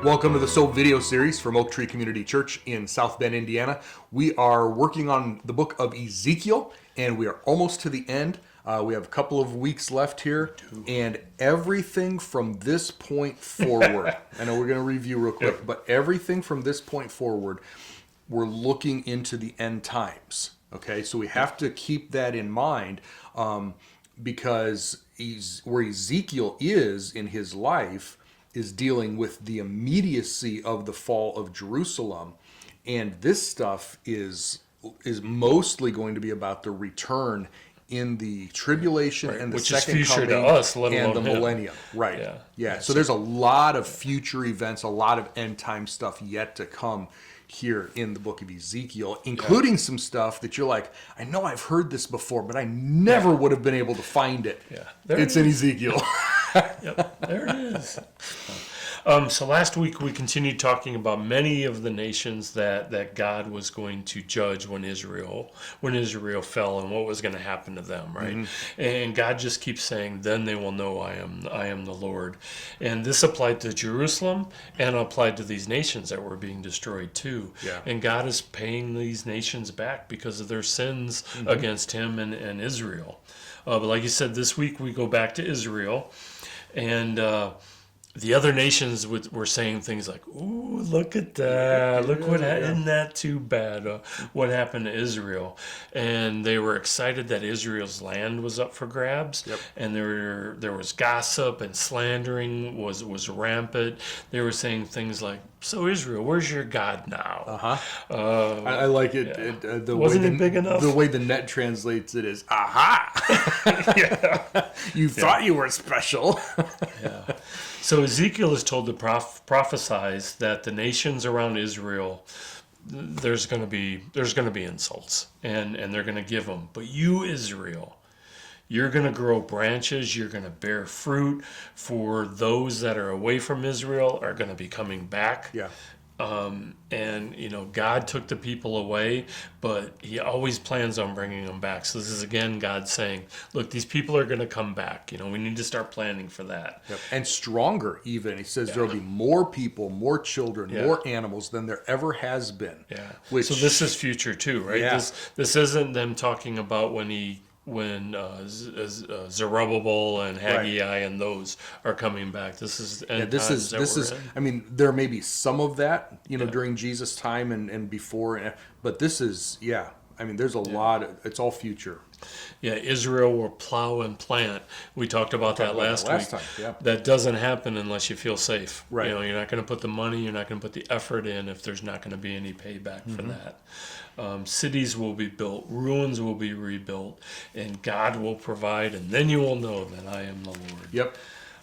Welcome to the S.O.A.P video series from Oak Tree Community Church in South Bend, Indiana. We are working on the book of Ezekiel, and we are almost to the end. We have a couple of weeks left here, and everything from this point forward, I know we're going to review real quick, but everything from this point forward, we're looking into the end times. Okay, so we have to keep that in mind because where Ezekiel is in his life is dealing with the immediacy of the fall of Jerusalem, and this stuff is mostly going to be about the return in the tribulation and the which second is future coming to us, let and the alone him. millennium. Right. Yeah. So there's a lot of future events, a lot of end time stuff yet to come here in the book of Ezekiel, including some stuff that you're like, I know I've heard this before, but I never would have been able to find it. Yeah. It's in Ezekiel. Yep, there it is. So last week we continued talking about many of the nations that God was going to judge when Israel fell and what was going to happen to them, right? Mm-hmm. And God just keeps saying, "Then they will know I am the Lord." And this applied to Jerusalem and applied to these nations that were being destroyed too. Yeah. And God is paying these nations back because of their sins against Him and Israel. But like you said, this week we go back to Israel. And the other nations were saying things like, "Ooh, look at that! Isn't that too bad? What happened to Israel?" And they were excited that Israel's land was up for grabs. Yep. And there was gossip and slandering was rampant. They were saying things like, "So Israel, where's your God now?" I like it. Yeah. Wasn't it big enough? The way the net translates it is, "Aha!" Yeah. You thought you were special. Yeah. So Ezekiel is told to prophesize that the nations around Israel, there's going to be insults, and they're going to give them. But you, Israel, you're going to grow branches. You're going to bear fruit. For those that are away from Israel are going to be coming back. Yeah. And God took the people away, but He always plans on bringing them back. So this is again God saying, "Look, these people are going to come back. We need to start planning for that." Yep. And stronger, even. He says there'll be more people, more children, more animals than there ever has been. Yeah. So this is future too, right? Yeah. This isn't them talking about when Zerubbabel and Haggai and those are coming back. This is I mean, there may be some of that, during Jesus' time and before, but this is, I mean, there's a lot. It's all future. Yeah, Israel will plow and plant. We talked about that last week. Time, yeah. That doesn't happen unless you feel safe. Right. You're not going to put the money, you're not going to put the effort in if there's not going to be any payback for that. Cities will be built, ruins will be rebuilt, and God will provide, and then you will know that I am the Lord. Yep.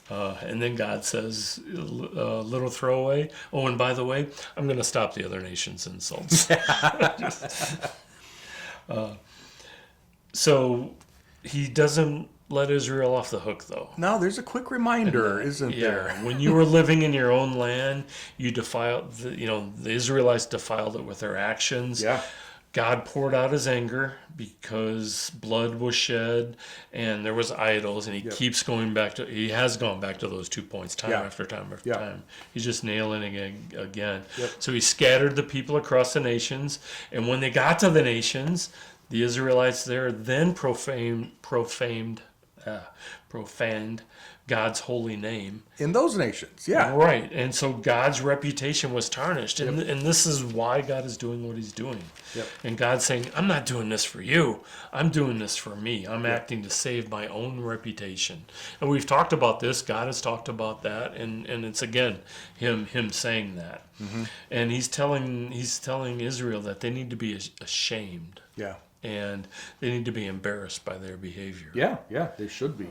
And then God says, little throwaway, "Oh, and by the way, I'm going to stop the other nations' insults." So He doesn't let Israel off the hook, though. No, there's a quick reminder, isn't there? When you were living in your own land, you defiled, the Israelites defiled it with their actions. Yeah. God poured out His anger because blood was shed and there was idols, and He keeps going back to. He has gone back to those 2 points time after time after time. He's just nailing it again. Yep. So He scattered the people across the nations, and when they got to the nations, the Israelites there then profaned God's holy name in those nations. Yeah, right. And so God's reputation was tarnished, and this is why God is doing what He's doing. Yep. And God's saying, "I'm not doing this for you. I'm doing this for me. I'm acting to save my own reputation." And we've talked about this. God has talked about that, and it's again him saying that. Mm-hmm. And He's telling Israel that they need to be ashamed. Yeah. And they need to be embarrassed by their behavior. Yeah, they should be.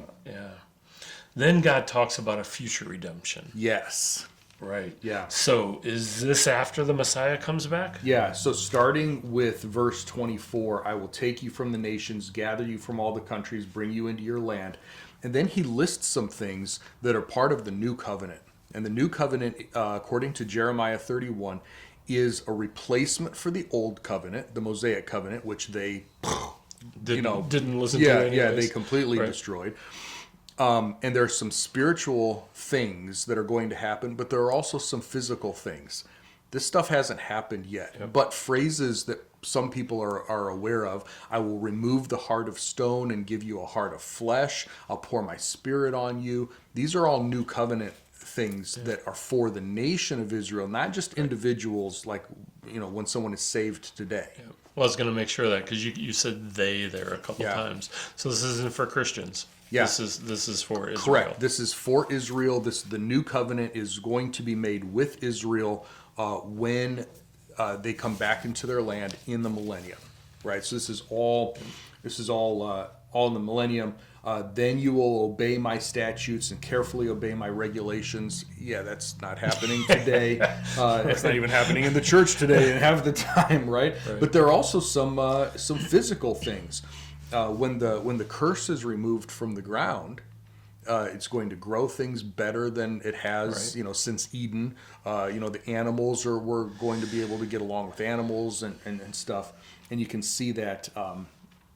Then God talks about a future redemption. Yes. Right. Yeah. So is this after the Messiah comes back? Yeah. So starting with verse 24, "I will take you from the nations, gather you from all the countries, bring you into your land." And then He lists some things that are part of the new covenant. And the new covenant, according to Jeremiah 31, is a replacement for the old covenant, the Mosaic covenant, which they didn't listen to anyways. They completely destroyed. And there are some spiritual things that are going to happen, but there are also some physical things. This stuff hasn't happened yet, but phrases that some people are aware of: I will remove the heart of stone and give you a heart of flesh. I'll pour my spirit on you. These are all new covenant things that are for the nation of Israel, not just individuals like, when someone is saved today. Yeah. Well, I was going to make sure of that because you said they there a couple times. So this isn't for Christians. Yeah. This is for Israel. Correct. This is for Israel. The new covenant is going to be made with Israel when they come back into their land in the millennium. Right. So this is all in the millennium. Then you will obey my statutes and carefully obey my regulations. Yeah, that's not happening today. That's not even happening in the church today and half the time, right? But there are also some physical things. When the curse is removed from the ground, it's going to grow things better than it has, since Eden. The animals we're going to be able to get along with animals and stuff, and you can see that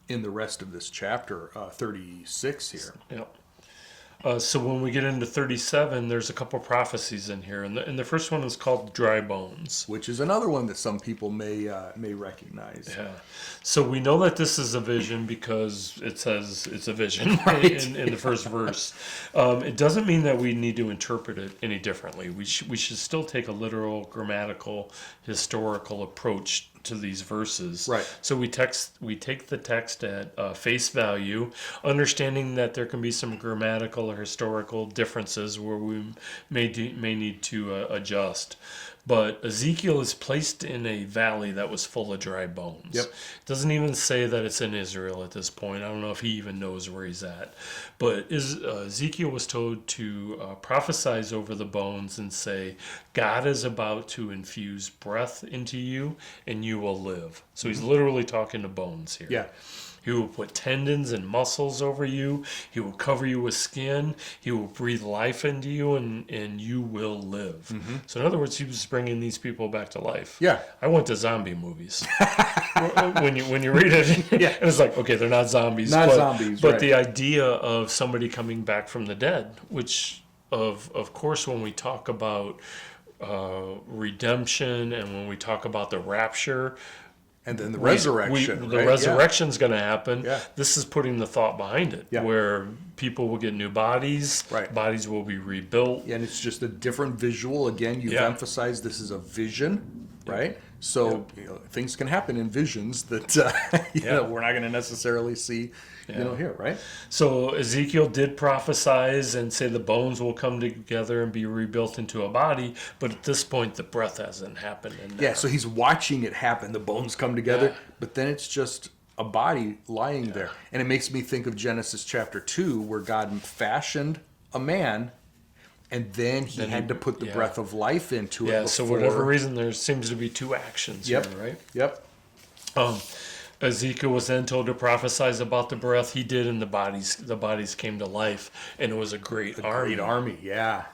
in the rest of this chapter 36 here. Yep. So when we get into 37, there's a couple prophecies in here, and the first one is called dry bones, which is another one that some people may recognize. Yeah. So we know that this is a vision because it says it's a vision in the first verse. It doesn't mean that we need to interpret it any differently. We should still take a literal, grammatical, historical approach to these verses. Right. So we take the text at face value, understanding that there can be some grammatical or historical differences where we may need to adjust. But Ezekiel is placed in a valley that was full of dry bones. Yep. It doesn't even say that it's in Israel at this point. I don't know if he even knows where he's at. But Ezekiel was told to prophesize over the bones and say, God is about to infuse breath into you and you will live. So he's literally talking to bones here. Yeah. He will put tendons and muscles over you. He will cover you with skin. He will breathe life into you, and you will live. Mm-hmm. So in other words, he was bringing these people back to life. Yeah. I went to zombie movies. when you read it, yeah. And it's like, okay, they're not zombies. Zombies, but right. the idea of somebody coming back from the dead, which, of course, when we talk about redemption and when we talk about the rapture, and then the resurrection. The resurrection's going to happen. Yeah. This is putting the thought behind it, where people will get new bodies. Right. Bodies will be rebuilt. Yeah, and it's just a different visual. Again, you've emphasized this is a vision, right? So things can happen in visions that we're not going to necessarily see, here, right? So Ezekiel did prophesize and say the bones will come together and be rebuilt into a body, but at this point the breath hasn't happened. Yeah, so he's watching it happen. The bones come together, but then it's just a body lying there. And it makes me think of Genesis chapter 2, where God fashioned a man, and then he had to put the breath of life into it. Yeah, so for whatever reason, there seems to be two actions here, right? Yep. Ezekiel was then told to prophesy about the breath. He did, and the bodies came to life, and it was a great army. Great army, yeah.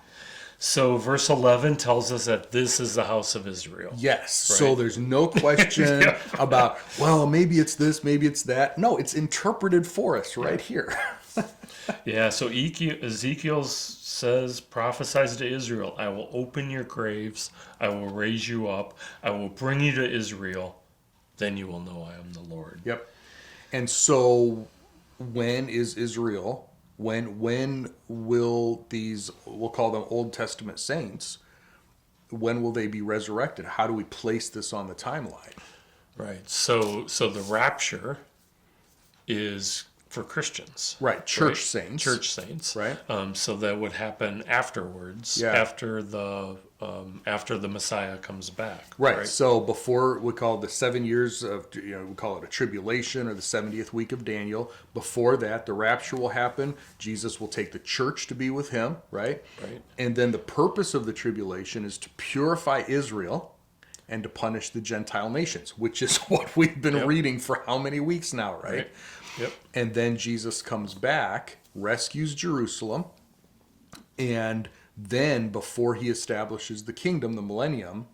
So verse 11 tells us that this is the house of Israel. Yes. Right? So there's no question about, well, maybe it's this, maybe it's that. No, it's interpreted for us right here. Yeah, so Ezekiel says, prophesies to Israel, I will open your graves, I will raise you up, I will bring you to Israel, then you will know I am the Lord. Yep. And so when is Israel, when will these, we'll call them Old Testament saints, when will they be resurrected? How do we place this on the timeline? Right. So the rapture is for Christians. Right. Church saints. Church saints. Right. So that would happen afterwards, after the Messiah comes back. Right. So before, we call it the 7 years of, we call it a tribulation, or the 70th week of Daniel. Before that, the rapture will happen. Jesus will take the church to be with him. Right. Right. And then the purpose of the tribulation is to purify Israel and to punish the Gentile nations, which is what we've been reading for how many weeks now, right? Yep. And then Jesus comes back, rescues Jerusalem, and then before he establishes the kingdom, the millennium,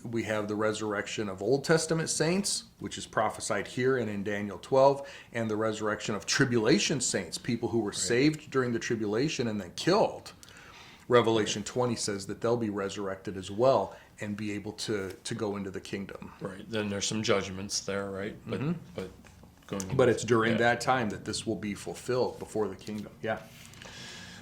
we have the resurrection of Old Testament saints, which is prophesied here and in Daniel 12, and the resurrection of tribulation saints, people who were saved during the tribulation and then killed. Revelation 20 says that they'll be resurrected as well and be able to go into the kingdom. Right. Then there's some judgments there, right? But going. But it's during that time that this will be fulfilled before the kingdom. Yeah.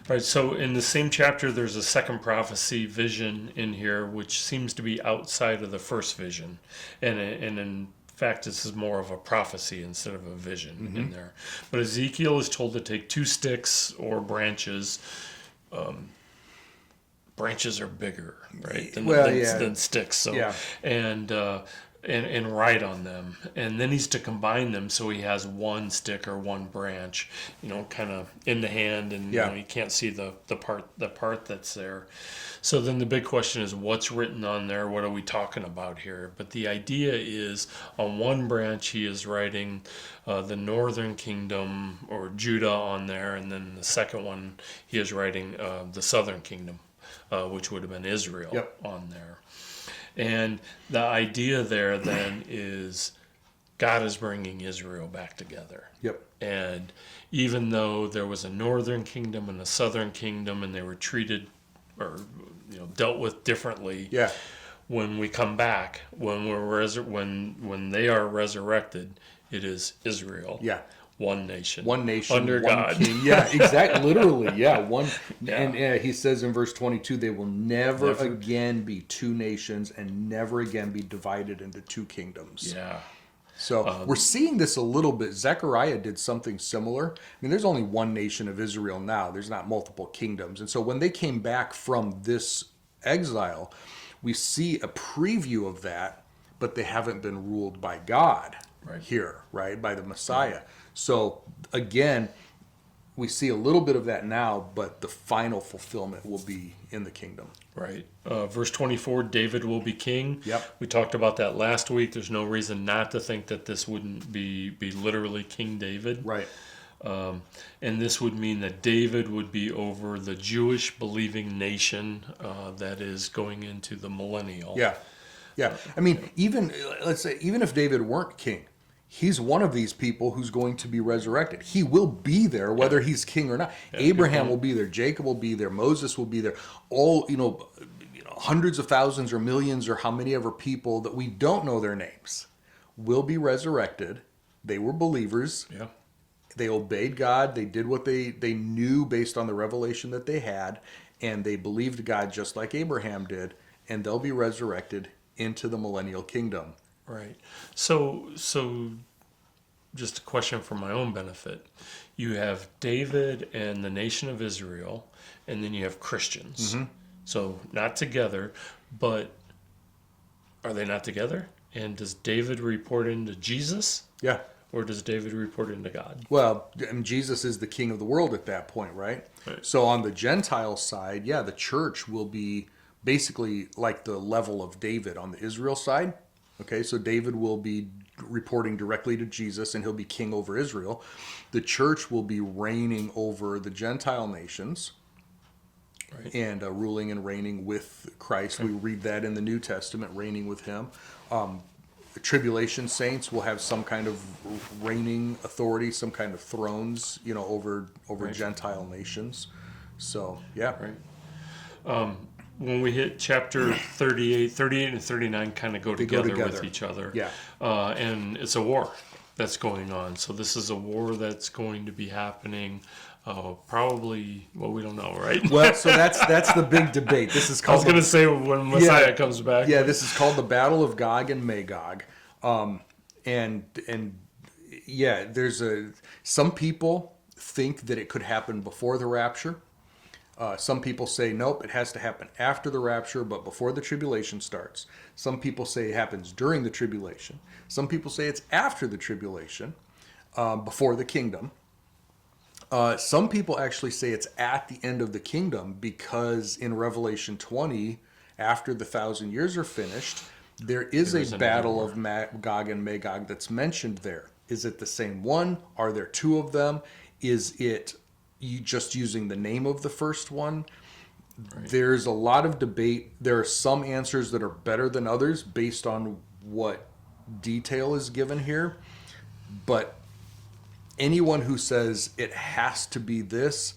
Right, so in the same chapter, there's a second prophecy vision in here, which seems to be outside of the first vision. And in fact, this is more of a prophecy instead of a vision in there. But Ezekiel is told to take 2 sticks or branches. Branches are bigger, right, than sticks. So, and write on them, and then he's to combine them so he has one stick or one branch, kind of in the hand, and you can't see the part that's there. So then the big question is, what's written on there? What are we talking about here? But the idea is, on one branch he is writing the northern kingdom or Judah on there, and then the second one he is writing the southern kingdom, which would have been Israel on there. And the idea there then is God is bringing Israel back together. Yep. And even though there was a northern kingdom and a southern kingdom, and they were treated or dealt with differently, when we come back, when when they are resurrected, it is Israel. Yeah. One nation under one God. King. Yeah, exactly. Literally, one. And he says in verse 22, they will never again be 2 nations and never again be divided into 2 kingdoms. Yeah. So we're seeing this a little bit. Zechariah did something similar. I mean, there's only one nation of Israel now. There's not multiple kingdoms. And so when they came back from this exile, we see a preview of that, but they haven't been ruled by God here, right? By the Messiah. Right. So again, we see a little bit of that now, but the final fulfillment will be in the kingdom. Right. Verse 24, David will be king. Yep. We talked about that last week. There's no reason not to think that this wouldn't be literally King David. Right. And this would mean that David would be over the Jewish believing nation that is going into the millennial. Yeah. Yeah. I mean, even if David weren't king, he's one of these people who's going to be resurrected. He will be there, whether he's king or not. Abraham will be there. Jacob will be there. Moses will be there. All, hundreds of thousands or millions or how many ever people that we don't know their names will be resurrected. They were believers. Yeah. They obeyed God. They did what they knew based on the revelation that they had, and they believed God just like Abraham did, and they'll be resurrected into the millennial kingdom. Right. So just a question for my own benefit. You have David and the nation of Israel, and then you have Christians. Mm-hmm. So not together, but are they not together? And does David report into Jesus? Yeah. Or does David report into God? Well, and Jesus is the king of the world at that point, right? So on the Gentile side, the church will be basically like the level of David on the Israel side. Okay, so David will be reporting directly to Jesus, and he'll be king over Israel. The church will be reigning over the Gentile nations, and ruling and reigning with Christ. We read that in the New Testament, reigning with him. The tribulation saints will have some kind of reigning authority, some kind of thrones, over Gentile nations. So, yeah. Right. When we hit chapter 38 and 39 kind of go together with each other. Yeah. And it's a war that's going on. So this is a war that's going to be happening probably, we don't know, right? Well, so that's the big debate. This is called. I was going to say when Messiah comes back. Yeah, this is called the Battle of Gog and Magog. There's some people think that it could happen before the rapture. Some people say, nope, it has to happen after the rapture, but before the tribulation starts. Some people say it happens during the tribulation. Some people say it's after the tribulation, before the kingdom. Some people actually say it's at the end of the kingdom, because in Revelation 20, after the 1,000 years are finished, there is a battle of Gog and Magog that's mentioned there. Is it the same one? Are there 2 of them? Is it just using the name of the first one? There's a lot of debate. There are some answers that are better than others based on what detail is given here. But anyone who says it has to be this,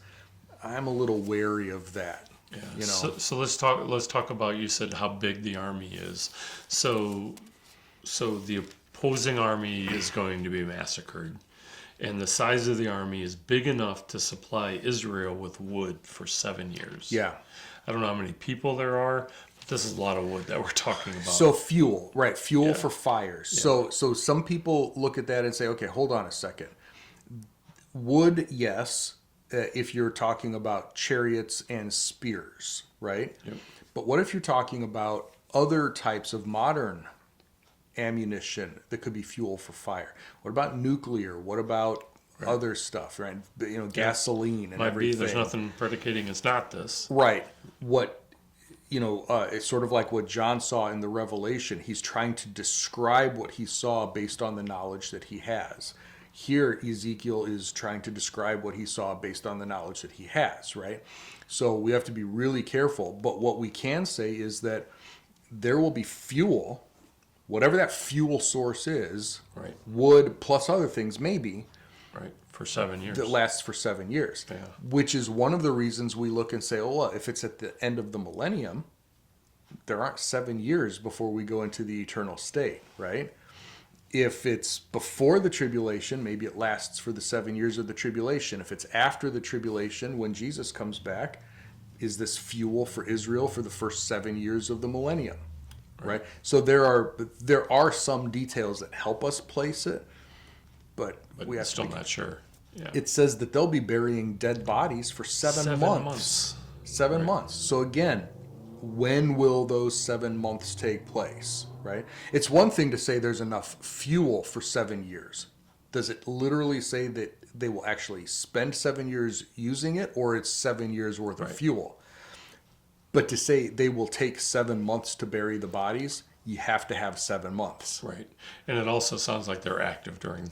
I'm a little wary of that. Yeah. You know? So let's talk about, you said how big the army is. So the opposing army is going to be massacred. And the size of the army is big enough to supply Israel with wood for 7 years. Yeah. I don't know how many people there are, but this is a lot of wood that we're talking about. So fuel, right? Fuel Yeah. for fires. Yeah. So some people look at that and say, okay, hold on a second. Wood, yes, if you're talking about chariots and spears, right? Yep. But what if you're talking about other types of modern ammunition that could be fuel for fire? What about nuclear? What about other stuff, right? You know, gasoline and Might everything. be, there's nothing predicating it's not this. Right. What, you know, it's sort of like what John saw in the Revelation. He's trying to describe what he saw based on the knowledge that he has. Here, Ezekiel is trying to describe what he saw based on the knowledge that he has, right? So we have to be really careful. But what we can say is that there will be fuel, whatever that fuel source is, Right. wood plus other things maybe, Right. For 7 years. that lasts for 7 years. Yeah. Which is one of the reasons we look and say, oh, well, if it's at the end of the millennium, there aren't 7 years before we go into the eternal state, right? If it's before the tribulation, maybe it lasts for the 7 years of the tribulation. If it's after the tribulation, when Jesus comes back, is this fuel for Israel for the first 7 years of the millennium, right? So there are some details that help us place it, but we have still to. not sure. Yeah. It says that they'll be burying dead bodies for 7 months. 7 Right. months. So again, when will those 7 months take place, right? It's one thing to say there's enough fuel for 7 years. Does it literally say that they will actually spend 7 years using it, or it's 7 years worth of fuel? But to say they will take 7 months to bury the bodies, you have to have 7 months. Right. And it also sounds like they're active during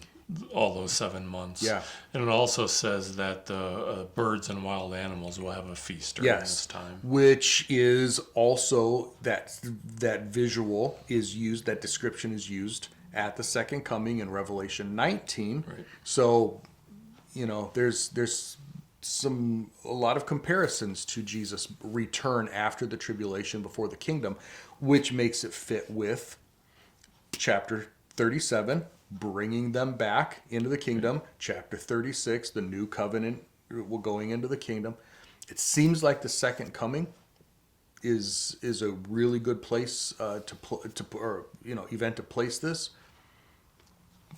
all those 7 months. Yeah. And it also says that the birds and wild animals will have a feast during this time. Which is also that visual is used, that description is used at the second coming in Revelation 19. Right. So, you know, there's a lot of comparisons to Jesus' return after the tribulation before the kingdom, which makes it fit with chapter 37, bringing them back into the kingdom. Chapter 36, the new covenant going into the kingdom. It seems like the second coming is a really good place event to place this.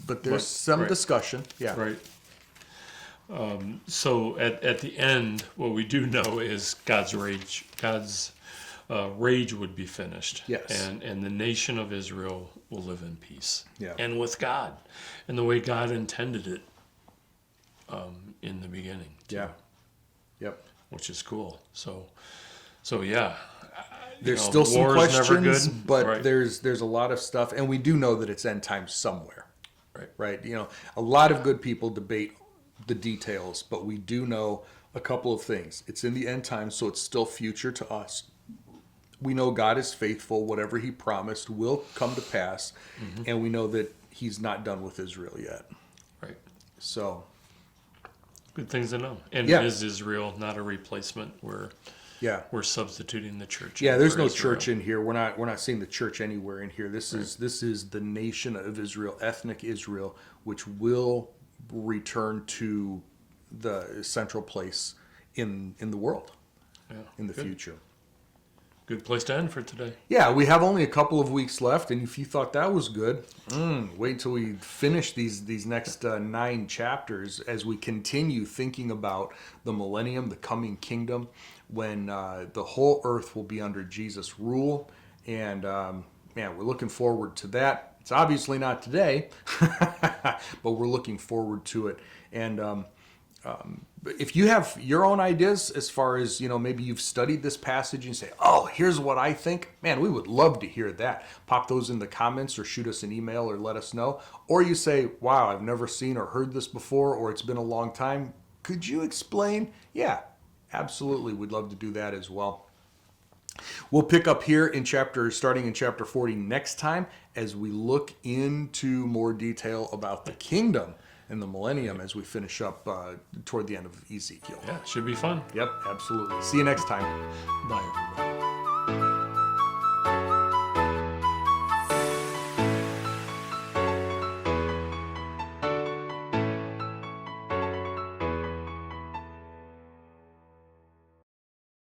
But there's some discussion. Yeah. Right. So at the end, what we do know is God's rage would be finished. Yes. And the nation of Israel will live in peace. Yeah. And with God, and the way God intended it in the beginning. Too, Yeah. Yep. which is cool. So yeah. There's still some war is never questions, good. but Right. there's a lot of stuff, and we do know that it's end times somewhere. Right. Right. You know, a lot of good people debate the details, but we do know a couple of things. It's in the end times, so it's still future to us. We know God is faithful. Whatever he promised will come to pass. Mm-hmm. And we know that he's not done with Israel yet. Right. So. Good things to know. And Yeah. is Israel not a replacement? We're substituting the church. Yeah, there's no Israel. church in here. We're not seeing the church anywhere in here. This is the nation of Israel, ethnic Israel, which will return to the central place in the world in the future. Good place to end for today. Yeah, we have only a couple of weeks left, and if you thought that was good, wait till we finish these next 9 chapters as we continue thinking about the millennium, the coming kingdom, when the whole earth will be under Jesus' rule. And man, we're looking forward to that. It's obviously not today, but we're looking forward to it. And if you have your own ideas as far as, you know, maybe you've studied this passage and you say, oh, here's what I think, man, we would love to hear that. Pop those in the comments or shoot us an email or let us know. Or you say, wow, I've never seen or heard this before, or it's been a long time. Could you explain? Yeah, absolutely. We'd love to do that as well. We'll pick up here in starting in chapter 40 next time as we look into more detail about the kingdom and the millennium as we finish up toward the end of Ezekiel. Yeah, should be fun. Yep, absolutely. See you next time. Bye, everybody.